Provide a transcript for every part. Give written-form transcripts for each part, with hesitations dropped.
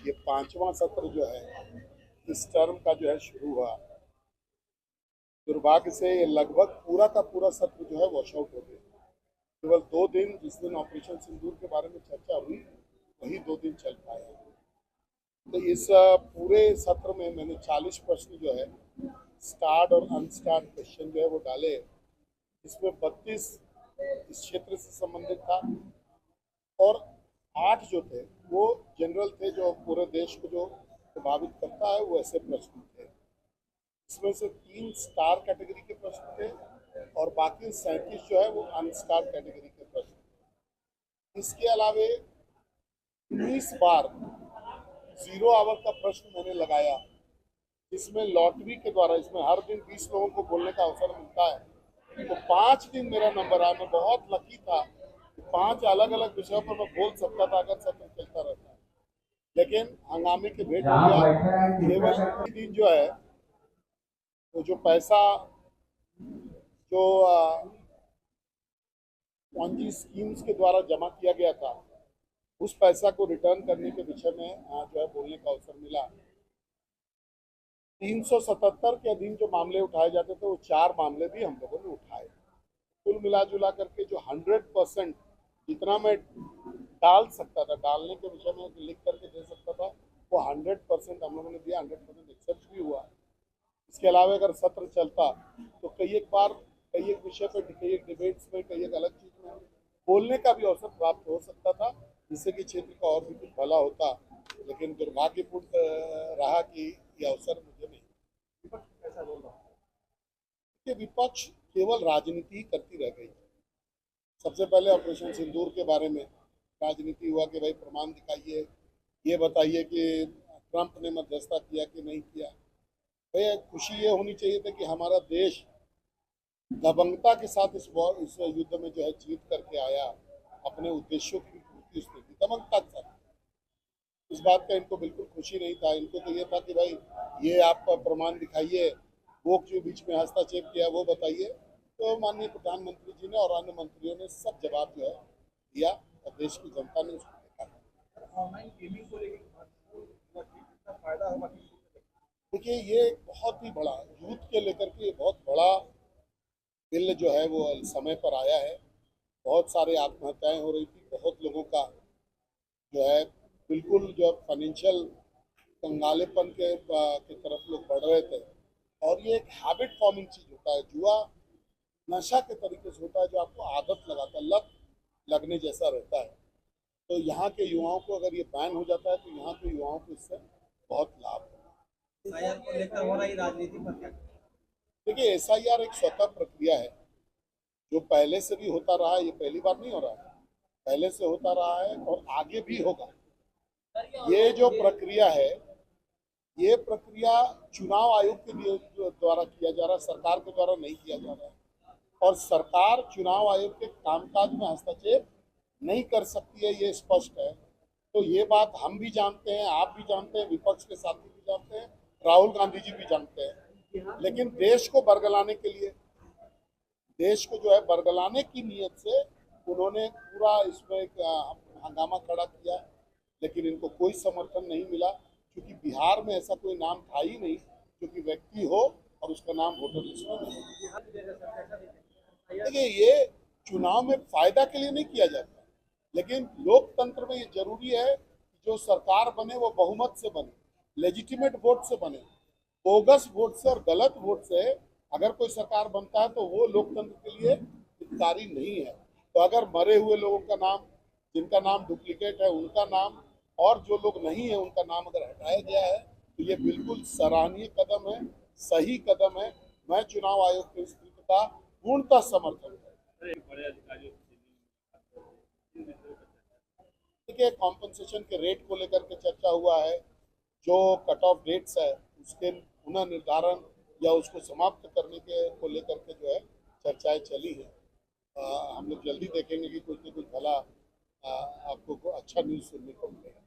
ये पांचवा सत्र जो है इस टर्म का जो है शुरू हुआ। दुर्भाग्य से ये लगभग पूरा का पूरा सत्र जो है वॉश आउट हो गया। केवल 2 दिन, जिस दिन ऑपरेशन सिंदूर के बारे में चर्चा हुई, वही 2 दिन चल पाया। तो इस पूरे सत्र में मैंने 40 प्रश्न जो है स्टार्ड और अनस्टार्ड क्वेश्चन जो है वो डाले। इसमें 32 इस क्षेत्र से संबंधित था और 8 जो थे वो जनरल थे, जो पूरे देश को जो प्रभावित करता है वो ऐसे प्रश्न थे। इसमें से 3 स्टार कैटेगरी के प्रश्न थे और बाकी 37 जो है वो अनस्टार कैटेगरी के प्रश्न। इसके अलावे 19 बार 0 आवर का प्रश्न मैंने लगाया, इसमें लॉटरी के द्वारा, इसमें हर दिन 20 लोगों को बोलने का अवसर मिलता है। तो 5 दिन मेरा नंबर आया। मैं बहुत लकी था, 5 अलग अलग विषयों पर मैं बोल सकता था अगर सत्र चलता रहता। लेकिन हंगामे के भेंट हो गया। केवल दिन जो है वो जो पैसा जो पॉन्जी स्कीम्स के द्वारा जमा किया गया था, उस पैसा को रिटर्न करने के विषय में जो है बोलने का अवसर मिला। 377 के अधीन जो मामले उठाए जाते थे वो 4 मामले भी हम लोगों ने उठाए। कुल मिला जुला करके जो 100% जितना मैं डाल सकता था, डालने के विषय में लिख करके दे सकता था, वो 100% हम लोगों ने दिया। 100% एक्सेप्ट भी हुआ। इसके अलावा अगर सत्र चलता तो कई एक बार कई एक विषय पर, कई एक डिबेट्स में, कई एक अलग चीज में बोलने का भी अवसर प्राप्त हो सकता था, जिससे कि क्षेत्र का और भी कुछ भला होता। लेकिन दुर्भाग्यपूर्ण रहा कि ये अवसर मुझे नहीं। विपक्ष ऐसा बोल रहा है कि विपक्ष केवल राजनीति ही करती रह गई। सबसे पहले ऑपरेशन सिंदूर के बारे में राजनीति हुआ कि भाई प्रमाण दिखाइए, ये बताइए कि ट्रंप ने मध्यस्थता किया कि नहीं किया। भाई खुशी ये होनी चाहिए थी कि हमारा देश दबंगता के साथ इस युद्ध में जो है जीत करके आया, अपने उद्देश्यों की पूर्ति उसने की दबंगता के साथ। इस बात का इनको बिल्कुल खुशी नहीं था। इनको तो ये था कि भाई ये आप प्रमाण दिखाइए, वो जो बीच में हस्तक्षेप किया वो बताइए। तो माननीय प्रधानमंत्री जी ने और अन्य मंत्रियों ने सब जवाब जो है दिया और देश की जनता ने उसको देखा। ऑनलाइन गेमिंग को लेकर फायदा होगा। देखिए, ये बहुत ही बड़ा यूथ के लेकर के बहुत बड़ा बिल जो है वो समय पर आया है। बहुत सारे आत्महत्याएं हो रही थी, बहुत लोगों का जो है बिल्कुल जो फाइनेंशियल कंगालेपन की तरफ लोग बढ़ रहे थे। और ये एक हैबिट फॉर्मिंग चीज होता है। जुआ नशा के तरीके से होता है, जो आपको आदत लगाता है, लत लगने जैसा रहता है। तो यहाँ के युवाओं को अगर ये बैन हो जाता है तो यहाँ के युवाओं को इससे बहुत लाभ होगा। देखिए, SIR एक स्वतः प्रक्रिया है जो पहले से भी होता रहा है। ये पहली बार नहीं हो रहा है, पहले से होता रहा है और आगे भी होगा। ये जो प्रक्रिया है, ये प्रक्रिया चुनाव आयोग के द्वारा किया जा रहा है, सरकार के द्वारा नहीं किया जा रहा है। और सरकार चुनाव आयोग के कामकाज में हस्तक्षेप नहीं कर सकती है, ये स्पष्ट है। तो ये बात हम भी जानते हैं, आप भी जानते हैं, विपक्ष के साथी भी जानते हैं, राहुल गांधी जी भी जानते हैं। लेकिन देश को बरगलाने के लिए, देश को जो है बरगलाने की नीयत से उन्होंने पूरा इसमें एक हंगामा खड़ा किया। लेकिन इनको कोई समर्थन नहीं मिला, क्योंकि बिहार में ऐसा कोई नाम था ही नहीं जो कि व्यक्ति हो और उसका नाम वोटर लिस्ट में नहीं। देखिए, ये चुनाव में फायदा के लिए नहीं किया जाता, लेकिन लोकतंत्र में ये जरूरी है कि जो सरकार बने वो बहुमत से बने, लेजिटिमेट वोट से बने। बोगस वोट से और गलत वोट से अगर कोई सरकार बनता है तो वो लोकतंत्र के लिए हितकारी नहीं है। तो अगर मरे हुए लोगों का नाम, जिनका नाम डुप्लीकेट है उनका नाम, और जो लोग नहीं है उनका नाम अगर हटाया गया है तो ये बिल्कुल सराहनीय कदम है, सही कदम है। मैं चुनाव आयोग के इस नीति का पूर्णतः समर्थन करता हूँ। देखिए, कॉम्पनसेशन के रेट को लेकर के चर्चा हुआ है। जो कट ऑफ डेट्स है उसके पुनः निर्धारण या उसको समाप्त करने के को लेकर के जो है चर्चाएं चली है। हम लोग जल्दी देखेंगे कि कुछ न कुछ भला आपको अच्छा न्यूज सुनने को मिलेगा।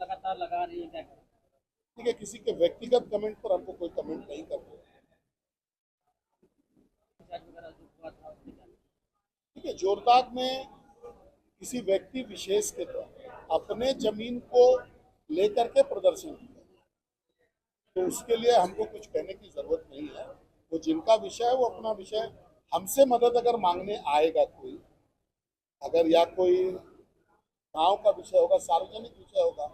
लगातार लगा रही है, क्या करें? ठीक है, किसी के व्यक्तिगत कमेंट पर हमको कोई कमेंट नहीं करना। ठीक है, जोरदाग में किसी व्यक्ति विशेष के द्वारा अपने जमीन को लेकर के प्रदर्शन किया। तो उसके लिए हमको कुछ कहने की जरूरत नहीं है। वो जिनका विषय है वो अपना विषय, हमसे मदद अगर मांगने आएगा कोई, अगर या कोई गांव का विषय होगा, सार्वजनिक विषय होगा,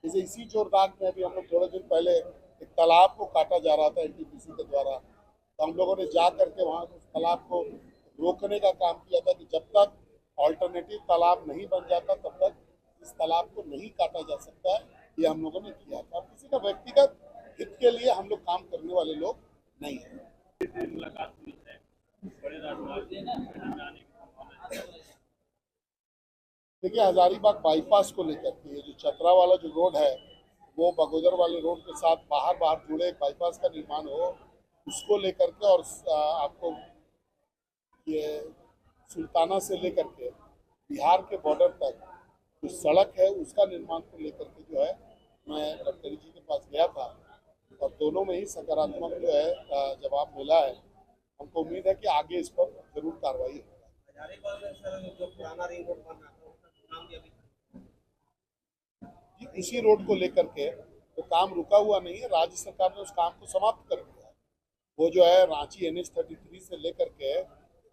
जैसे इसी जोरदाग में अभी हम लोग थोड़े दिन पहले एक तालाब को काटा जा रहा था एनटीपीसी के द्वारा, तो हम लोगों ने जा करके वहाँ उस तालाब को रोकने का काम किया था कि जब तक ऑल्टरनेटिव तालाब नहीं बन जाता तब तक इस तालाब को नहीं काटा जा सकता है। ये हम लोगों ने किया था। किसी का व्यक्तिगत हित के लिए हम लोग काम करने वाले लोग नहीं हैं। देखिए, हजारीबाग बाईपास को लेकर के ये जो चतरा वाला जो रोड है वो बगोदर वाले रोड के साथ बाहर बाहर जुड़े एक बाईपास का निर्माण हो, उसको लेकर के, और आपको ये सुल्ताना से लेकर के बिहार के बॉर्डर तक जो सड़क है उसका निर्माण को लेकर के जो है मैं गडकरी जी के पास गया था, और दोनों में ही सकारात्मक जो है जवाब मिला है। हमको उम्मीद है कि आगे इस पर जरूर कार्रवाई होगी। इसी रोड को लेकर के तो काम रुका हुआ नहीं है, राज्य सरकार ने उस काम को समाप्त कर दिया है। वो जो है रांची NH-33 से लेकर के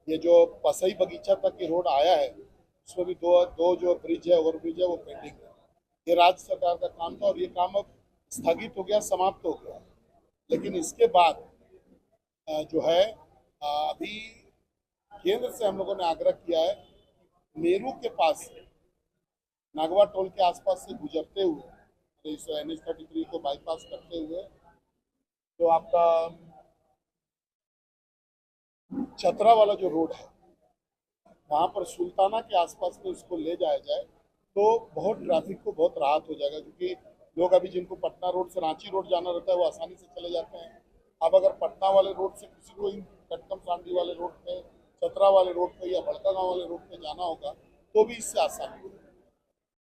ये जो पसई बगीचा तक की रोड आया है, उसमें भी दो जो ब्रिज है, ओवर ब्रिज है, वो पेंडिंग है। ये राज्य सरकार का काम था और ये काम अब स्थगित हो गया, समाप्त हो गया। लेकिन इसके बाद जो है अभी केंद्र से हम लोगों ने आग्रह किया है, मेरू के पास नागवा टोल के आसपास से गुजरते हुए इस NH-33 को बाईपास करते हुए जो आपका चतरा वाला जो रोड है वहाँ पर सुल्ताना के आसपास में उसको ले जाया जाए तो बहुत ट्रैफिक को बहुत राहत हो जाएगा। क्योंकि लोग अभी जिनको पटना रोड से रांची रोड जाना रहता है वो आसानी से चले जाते हैं। अब अगर पटना वाले रोड से किसी को कटकम सांडी वाले रोड पे, चतरा वाले रोड पे या बड़का गांव वाले रोड पे जाना होगा तो भी इससे आसानी होगी।